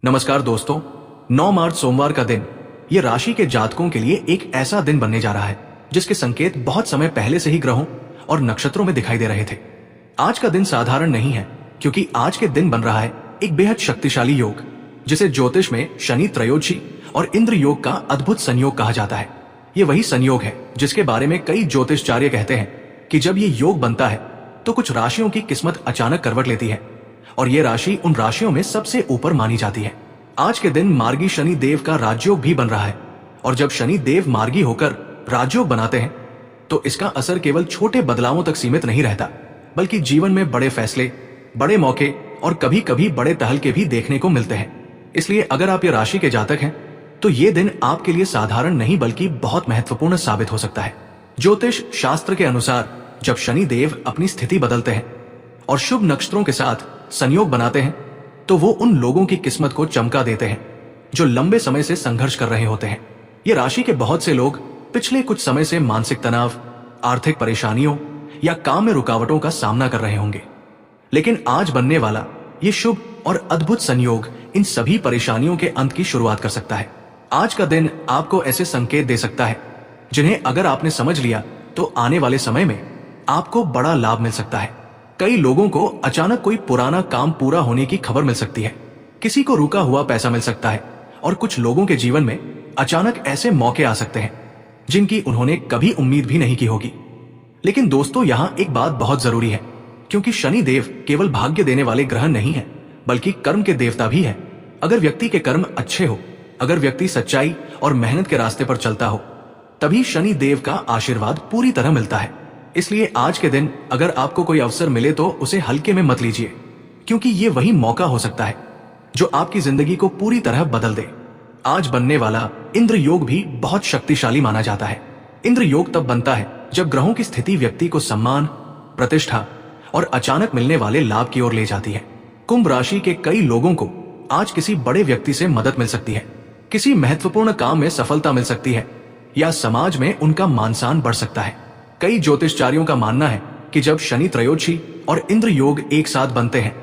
नमस्कार दोस्तों, 9 मार्च सोमवार का दिन ये राशि के जातकों के लिए एक ऐसा दिन बनने जा रहा है जिसके संकेत बहुत समय पहले से ही ग्रहों और नक्षत्रों में दिखाई दे रहे थे। आज का दिन साधारण नहीं है क्योंकि आज के दिन बन रहा है एक बेहद शक्तिशाली योग जिसे ज्योतिष में शनि त्रयोदशी और इंद्र योग का अद्भुत संयोग कहा जाता है। ये वही संयोग है जिसके बारे में कई ज्योतिषाचार्य कहते हैं कि जब ये योग बनता है तो कुछ राशियों की किस्मत अचानक करवट लेती है और ये राशि उन राशियों में सबसे ऊपर मानी जाती है। आज के दिन मार्गी शनि देव का राजयोग भी बन रहा है और जब शनि देव मार्गी होकर राजयोग बनाते हैं तो इसका असर केवल छोटे बदलावों तक सीमित नहीं रहता बल्कि जीवन में बड़े फैसले, बड़े मौके और कभी कभी बड़े तहलके भी देखने को मिलते हैं। इसलिए अगर आप ये राशि के जातक हैं तो ये दिन आपके लिए साधारण नहीं बल्कि बहुत महत्वपूर्ण साबित हो सकता है। ज्योतिष शास्त्र के अनुसार जब शनि देव अपनी स्थिति बदलते हैं और शुभ नक्षत्रों के साथ संयोग बनाते हैं तो वो उन लोगों की किस्मत को चमका देते हैं जो लंबे समय से संघर्ष कर रहे होते हैं। ये राशि के बहुत से लोग पिछले कुछ समय से मानसिक तनाव, आर्थिक परेशानियों या काम में रुकावटों का सामना कर रहे होंगे, लेकिन आज बनने वाला ये शुभ और अद्भुत संयोग इन सभी परेशानियों के अंत की शुरुआत कर सकता है। आज का दिन आपको ऐसे संकेत दे सकता है जिन्हें अगर आपने समझ लिया तो आने वाले समय में आपको बड़ा लाभ मिल सकता है। कई लोगों को अचानक कोई पुराना काम पूरा होने की खबर मिल सकती है, किसी को रुका हुआ पैसा मिल सकता है और कुछ लोगों के जीवन में अचानक ऐसे मौके आ सकते हैं जिनकी उन्होंने कभी उम्मीद भी नहीं की होगी। लेकिन दोस्तों, यहाँ एक बात बहुत जरूरी है क्योंकि शनि देव केवल भाग्य देने वाले ग्रह नहीं है बल्कि कर्म के देवता भी है। अगर व्यक्ति के कर्म अच्छे हो, अगर व्यक्ति सच्चाई और मेहनत के रास्ते पर चलता हो, तभी शनि देव का आशीर्वाद पूरी तरह मिलता है। इसलिए आज के दिन अगर आपको कोई अवसर मिले तो उसे हल्के में मत लीजिए क्योंकि ये वही मौका हो सकता है जो आपकी जिंदगी को पूरी तरह बदल दे। आज बनने वाला इंद्र योग भी बहुत शक्तिशाली माना जाता है। इंद्र योग तब बनता है जब ग्रहों की स्थिति व्यक्ति को सम्मान, प्रतिष्ठा और अचानक मिलने वाले लाभ की ओर ले जाती है। कुंभ राशि के कई लोगों को आज किसी बड़े व्यक्ति से मदद मिल सकती है, किसी महत्वपूर्ण काम में सफलता मिल सकती है या समाज में उनका मान सम्मान बढ़ सकता है। कई ज्योतिषचार्यों का मानना है कि जब शनि त्रयोदशी और इंद्र योग एक साथ बनते हैं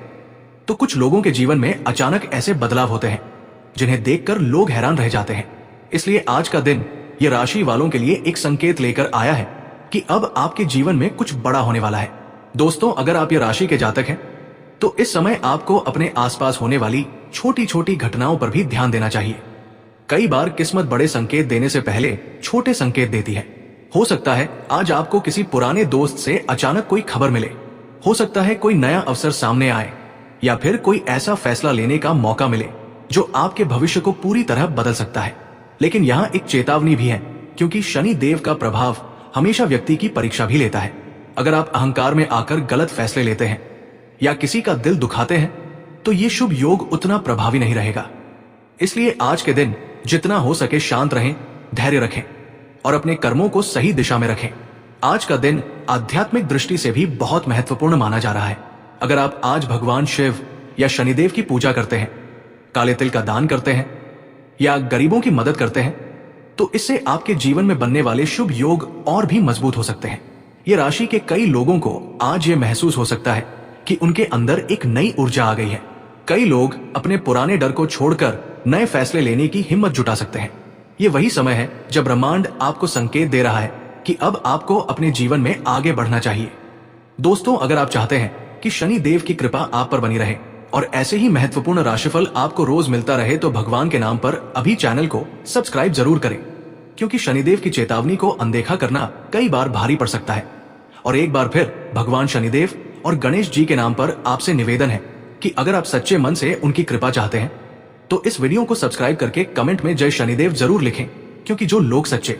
तो कुछ लोगों के जीवन में अचानक ऐसे बदलाव होते हैं जिन्हें देखकर लोग हैरान रह जाते हैं। इसलिए आज का दिन ये राशि वालों के लिए एक संकेत लेकर आया है कि अब आपके जीवन में कुछ बड़ा होने वाला है। दोस्तों, अगर आप ये राशि के जातक हैं तो इस समय आपको अपने आसपास होने वाली छोटी छोटी घटनाओं पर भी ध्यान देना चाहिए। कई बार किस्मत बड़े संकेत देने से पहले छोटे संकेत देती है। हो सकता है आज आपको किसी पुराने दोस्त से अचानक कोई खबर मिले, हो सकता है कोई नया अवसर सामने आए या फिर कोई ऐसा फैसला लेने का मौका मिले जो आपके भविष्य को पूरी तरह बदल सकता है। लेकिन यहाँ एक चेतावनी भी है क्योंकि शनि देव का प्रभाव हमेशा व्यक्ति की परीक्षा भी लेता है। अगर आप अहंकार में आकर गलत फैसले लेते हैं या किसी का दिल दुखाते हैं तो ये शुभ योग उतना प्रभावी नहीं रहेगा। इसलिए आज के दिन जितना हो सके शांत रहें, धैर्य रखें और अपने कर्मों को सही दिशा में रखें। आज का दिन आध्यात्मिक दृष्टि से भी बहुत महत्वपूर्ण माना जा रहा है। अगर आप आज भगवान शिव या शनिदेव की पूजा करते हैं, काले तिल का दान करते हैं या गरीबों की मदद करते हैं तो इससे आपके जीवन में बनने वाले शुभ योग और भी मजबूत हो सकते हैं। ये राशि के कई लोगों को आज ये महसूस हो सकता है कि उनके अंदर एक नई ऊर्जा आ गई है। कई लोग अपने पुराने डर को छोड़कर नए फैसले लेने की हिम्मत जुटा सकते हैं। ये वही समय है जब ब्रह्मांड आपको संकेत दे रहा है कि अब आपको अपने जीवन में आगे बढ़ना चाहिए। दोस्तों, अगर आप चाहते हैं कि शनि देव की कृपा आप पर बनी रहे और ऐसे ही महत्वपूर्ण राशिफल आपको रोज मिलता रहे तो भगवान के नाम पर अभी चैनल को सब्सक्राइब जरूर करें क्योंकि शनिदेव की चेतावनी को अनदेखा करना कई बार भारी पड़ सकता है। और एक बार फिर भगवान शनिदेव और गणेश जी के नाम पर आपसे निवेदन है कि अगर आप सच्चे मन से उनकी कृपा चाहते हैं तो इस वीडियो को सब्सक्राइब करके कमेंट में जय शनिदेव जरूर लिखें क्योंकि जो लोग सच्चे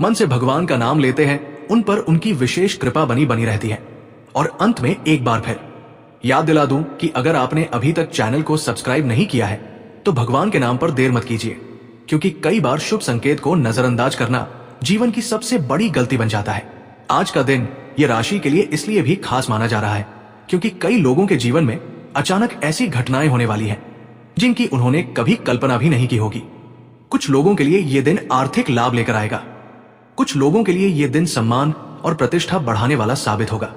मन से भगवान का नाम लेते हैं उन पर उनकी विशेष कृपा बनी रहती है। और अंत में एक बार फिर याद दिला दूं कि अगर आपने अभी तक चैनल को सब्सक्राइब नहीं किया है तो भगवान के नाम पर देर मत कीजिए क्योंकि कई बार शुभ संकेत को नजरअंदाज करना जीवन की सबसे बड़ी गलती बन जाता है। आज का दिन ये राशि के लिए इसलिए भी खास माना जा रहा है क्योंकि कई लोगों के जीवन में अचानक ऐसी घटनाएं होने वाली है जिनकी उन्होंने कभी कल्पना भी नहीं की होगी। कुछ लोगों के लिए ये दिन आर्थिक लाभ लेकर आएगा, कुछ लोगों के लिए ये दिन सम्मान और प्रतिष्ठा बढ़ाने वाला साबित होगा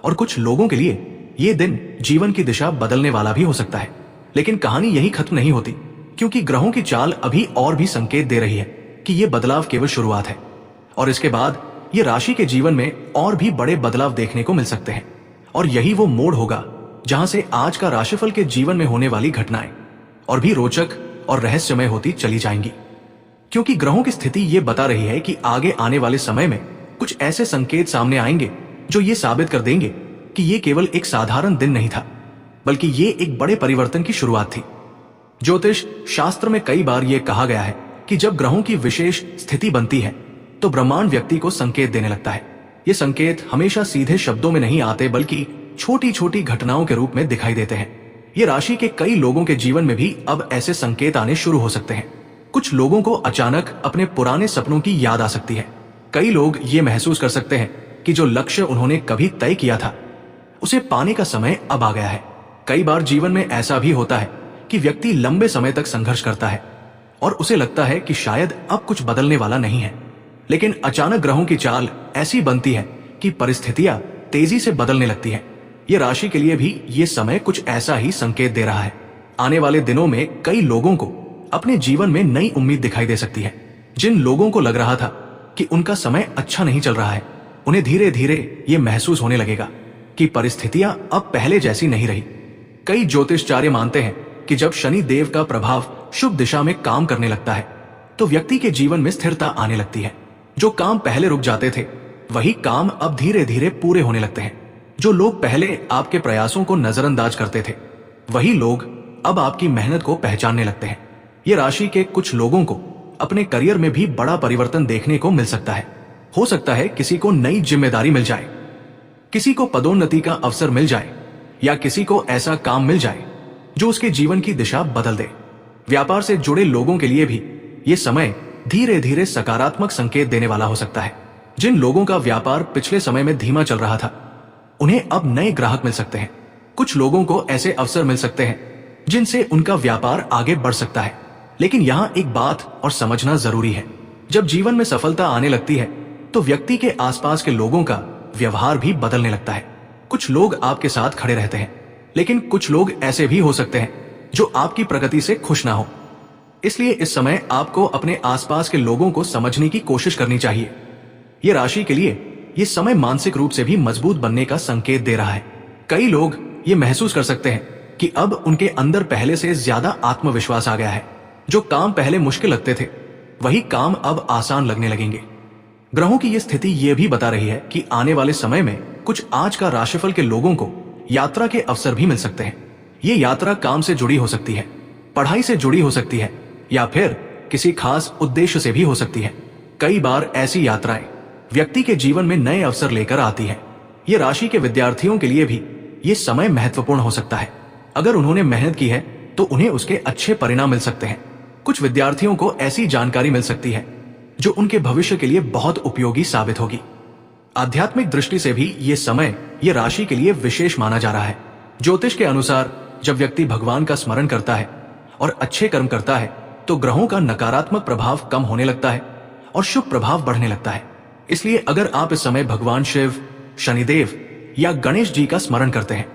और कुछ लोगों के लिए ये दिन जीवन की दिशा बदलने वाला भी हो सकता है। लेकिन कहानी यही खत्म नहीं होती, क्योंकि ग्रहों की चाल अभी और भी संकेत दे रही है कि यह बदलाव केवल शुरुआत है और इसके बाद ये राशि के जीवन में और भी बड़े बदलाव देखने को मिल सकते हैं। और यही वो मोड़ होगा जहां से आज का राशिफल के जीवन में होने वाली घटनाएं और भी रोचक और रहस्यमय होती चली जाएंगी, क्योंकि ग्रहों की स्थिति ये बता रही है कि आगे आने वाले समय में कुछ ऐसे संकेत सामने आएंगे जो ये साबित कर देंगे कि ये केवल एक साधारण दिन नहीं था, बल्कि ये एक बड़े परिवर्तन की शुरुआत थी। ज्योतिष शास्त्र में कई बार यह कहा गया है कि जब ग्रहों की विशेष स्थिति बनती है तो ब्रह्मांड व्यक्ति को संकेत देने लगता है। ये संकेत हमेशा सीधे शब्दों में नहीं आते, बल्कि छोटी छोटी घटनाओं के रूप में दिखाई देते हैं। ये राशि के कई लोगों के जीवन में भी अब ऐसे संकेत आने शुरू हो सकते हैं। कुछ लोगों को अचानक अपने पुराने सपनों की याद आ सकती है। कई लोग ये महसूस कर सकते हैं कि जो लक्ष्य उन्होंने कभी तय किया था उसे पाने का समय अब आ गया है। कई बार जीवन में ऐसा भी होता है कि व्यक्ति लंबे समय तक संघर्ष करता है और उसे लगता है कि शायद अब कुछ बदलने वाला नहीं है, लेकिन अचानक ग्रहों की चाल ऐसी बनती है कि परिस्थितियां तेजी से बदलने लगती हैं। ये राशि के लिए भी ये समय कुछ ऐसा ही संकेत दे रहा है। आने वाले दिनों में कई लोगों को अपने जीवन में नई उम्मीद दिखाई दे सकती है। जिन लोगों को लग रहा था कि उनका समय अच्छा नहीं चल रहा है, उन्हें धीरे धीरे ये महसूस होने लगेगा कि परिस्थितियां अब पहले जैसी नहीं रही। कई ज्योतिषाचार्य मानते हैं कि जब शनि देव का प्रभाव शुभ दिशा में काम करने लगता है तो व्यक्ति के जीवन में स्थिरता आने लगती है। जो काम पहले रुक जाते थे वही काम अब धीरे धीरे पूरे होने लगते हैं। जो लोग पहले आपके प्रयासों को नजरअंदाज करते थे वही लोग अब आपकी मेहनत को पहचानने लगते हैं। ये राशि के कुछ लोगों को अपने करियर में भी बड़ा परिवर्तन देखने को मिल सकता है। हो सकता है किसी को नई जिम्मेदारी मिल जाए, किसी को पदोन्नति का अवसर मिल जाए या किसी को ऐसा काम मिल जाए जो उसके जीवन की दिशा बदल दे। व्यापार से जुड़े लोगों के लिए भी ये समय धीरे धीरे सकारात्मक संकेत देने वाला हो सकता है। जिन लोगों का व्यापार पिछले समय में धीमा चल रहा था उन्हें अब नए ग्राहक मिल सकते हैं। कुछ लोगों को ऐसे अवसर मिल सकते हैं जिनसे उनका व्यापार आगे बढ़ सकता है। लेकिन यहाँ एक बात और समझना जरूरी है, जब जीवन में सफलता आने लगती है तो व्यक्ति के आसपास के लोगों का व्यवहार भी बदलने लगता है। कुछ लोग आपके साथ खड़े रहते हैं, लेकिन कुछ लोग ऐसे भी हो सकते हैं जो आपकी प्रगति से खुश ना हो। इसलिए इस समय आपको अपने आसपास के लोगों को समझने की कोशिश करनी चाहिए। ये राशि के लिए ये समय मानसिक रूप से भी मजबूत बनने का संकेत दे रहा है। कई लोग ये महसूस कर सकते हैं कि अब उनके अंदर पहले से ज्यादा आत्मविश्वास आ गया है। जो काम पहले मुश्किल लगते थे वही काम अब आसान लगने लगेंगे। ग्रहों की ये स्थिति ये भी बता रही है कि आने वाले समय में कुछ आज का राशिफल के लोगों को यात्रा के अवसर भी मिल सकते हैं। ये यात्रा काम से जुड़ी हो सकती है, पढ़ाई से जुड़ी हो सकती है या फिर किसी खास उद्देश्य से भी हो सकती है। कई बार ऐसी यात्राएं व्यक्ति के जीवन में नए अवसर लेकर आती है। ये राशि के विद्यार्थियों के लिए भी ये समय महत्वपूर्ण हो सकता है। अगर उन्होंने मेहनत की है तो उन्हें उसके अच्छे परिणाम मिल सकते हैं। कुछ विद्यार्थियों को ऐसी जानकारी मिल सकती है जो उनके भविष्य के लिए बहुत उपयोगी साबित होगी। आध्यात्मिक दृष्टि से भी ये समय ये राशि के लिए विशेष माना जा रहा है। ज्योतिष के अनुसार जब व्यक्ति भगवान का स्मरण करता है और अच्छे कर्म करता है तो ग्रहों का नकारात्मक प्रभाव कम होने लगता है और शुभ प्रभाव बढ़ने लगता है। इसलिए अगर आप इस समय भगवान शिव, शनिदेव या गणेश जी का स्मरण करते हैं